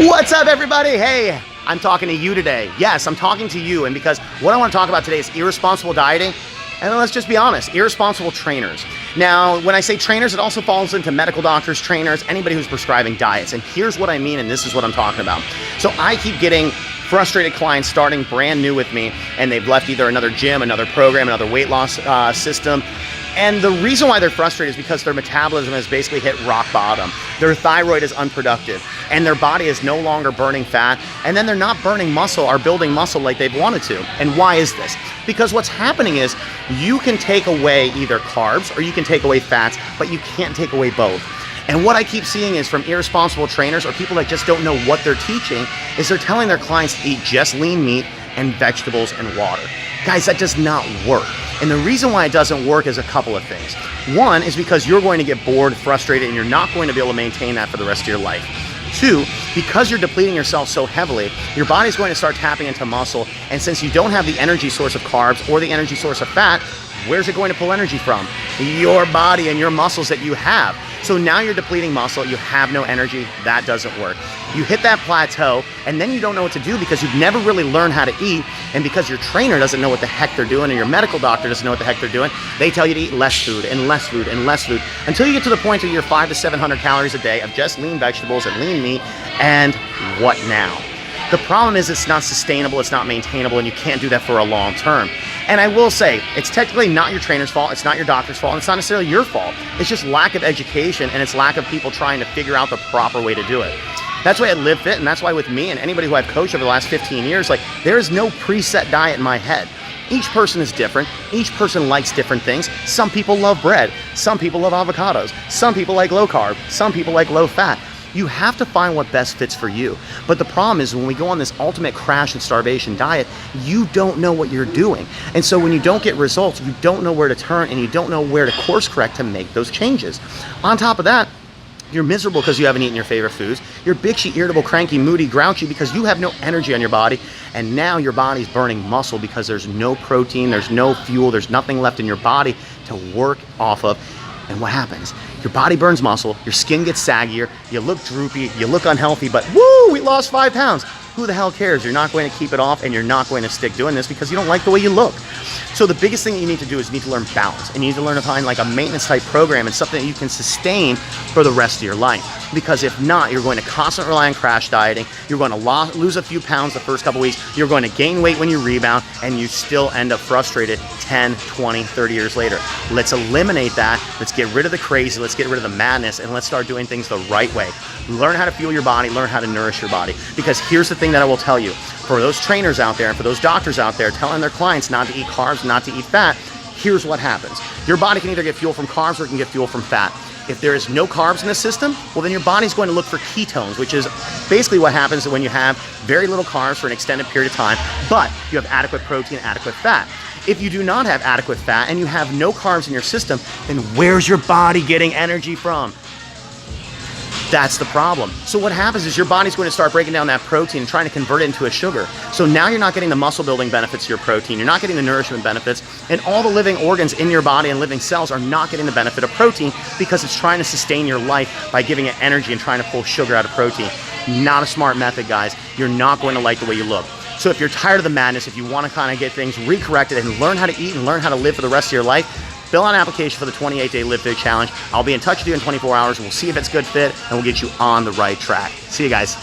What's up, everybody? Hey, I'm talking to you today. Yes, I'm talking to you, and because what I want to talk about today is irresponsible dieting, and let's just be honest, irresponsible trainers. Now, when I say trainers, it also falls into medical doctors, trainers, anybody who's prescribing diets, and here's what I mean, and this is what I'm talking about. So I keep getting frustrated clients starting brand new with me, and they've left either another gym, another program, another weight loss system. And the reason why they're frustrated is because their metabolism has basically hit rock bottom. Their thyroid is unproductive, and their body is no longer burning fat, and then they're not burning muscle or building muscle like they've wanted to. And why is this? Because what's happening is you can take away either carbs or you can take away fats, but you can't take away both. And what I keep seeing is from irresponsible trainers or people that just don't know what they're teaching is they're telling their clients to eat just lean meat and vegetables and water. Guys, that does not work. And the reason why it doesn't work is a couple of things. One is because you're going to get bored, frustrated, and you're not going to be able to maintain that for the rest of your life. Two, because you're depleting yourself so heavily, your body's going to start tapping into muscle, and since you don't have the energy source of carbs or the energy source of fat, where's it going to pull energy from? Your body and your muscles that you have. So now you're depleting muscle, you have no energy, that doesn't work. You hit that plateau, and then you don't know what to do because you've never really learned how to eat, and because your trainer doesn't know what the heck they're doing, and your medical doctor doesn't know what the heck they're doing, they tell you to eat less food and less food and less food until you get to the point where you're 500 to 700 calories a day of just lean vegetables and lean meat, and what now? The problem is it's not sustainable, it's not maintainable, and you can't do that for a long term. And I will say, it's technically not your trainer's fault, it's not your doctor's fault, and it's not necessarily your fault. It's just lack of education, and it's lack of people trying to figure out the proper way to do it. That's why I Live Fit, and that's why with me and anybody who I've coached over the last 15 years, like, there is no preset diet in my head. Each person is different. Each person likes different things. Some people love bread. Some people love avocados. Some people like low carb. Some people like low fat. You have to find what best fits for you. But the problem is when we go on this ultimate crash and starvation diet, you don't know what you're doing. And so when you don't get results, you don't know where to turn, and you don't know where to course correct to make those changes. On top of that, you're miserable because you haven't eaten your favorite foods. You're bitchy, irritable, cranky, moody, grouchy because you have no energy on your body. And now your body's burning muscle because there's no protein, there's no fuel, there's nothing left in your body to work off of. And what happens? Your body burns muscle, your skin gets saggier, you look droopy, you look unhealthy, but woo, we lost 5 pounds. Who the hell cares? You're not going to keep it off, and you're not going to stick doing this because you don't like the way you look. So the biggest thing that you need to do is you need to learn balance, and you need to learn to find like a maintenance type program and something that you can sustain for the rest of your life. Because if not, you're going to constantly rely on crash dieting, you're going to lose a few pounds the first couple weeks, you're going to gain weight when you rebound, and you still end up frustrated 10, 20, 30 years later. Let's eliminate that, let's get rid of the crazy, let's get rid of the madness, and let's start doing things the right way. Learn how to fuel your body, learn how to nourish your body. Because here's the thing that I will tell you, for those trainers out there and for those doctors out there telling their clients not to eat carbs, not to eat fat, here's what happens. Your body can either get fuel from carbs or it can get fuel from fat. If there is no carbs in the system, well then your body's going to look for ketones, which is basically what happens when you have very little carbs for an extended period of time, but you have adequate protein, adequate fat. If you do not have adequate fat and you have no carbs in your system, then where's your body getting energy from? That's the problem. So what happens is your body's going to start breaking down that protein and trying to convert it into a sugar. So now you're not getting the muscle building benefits of your protein, you're not getting the nourishment benefits, and all the living organs in your body and living cells are not getting the benefit of protein because it's trying to sustain your life by giving it energy and trying to pull sugar out of protein. Not a smart method, guys. You're not going to like the way you look. So if you're tired of the madness, if you want to kind of get things recorrected and learn how to eat and learn how to live for the rest of your life, fill out an application for the 28-day Live Fit Challenge. I'll be in touch with you in 24 hours. We'll see if it's a good fit, and we'll get you on the right track. See you guys.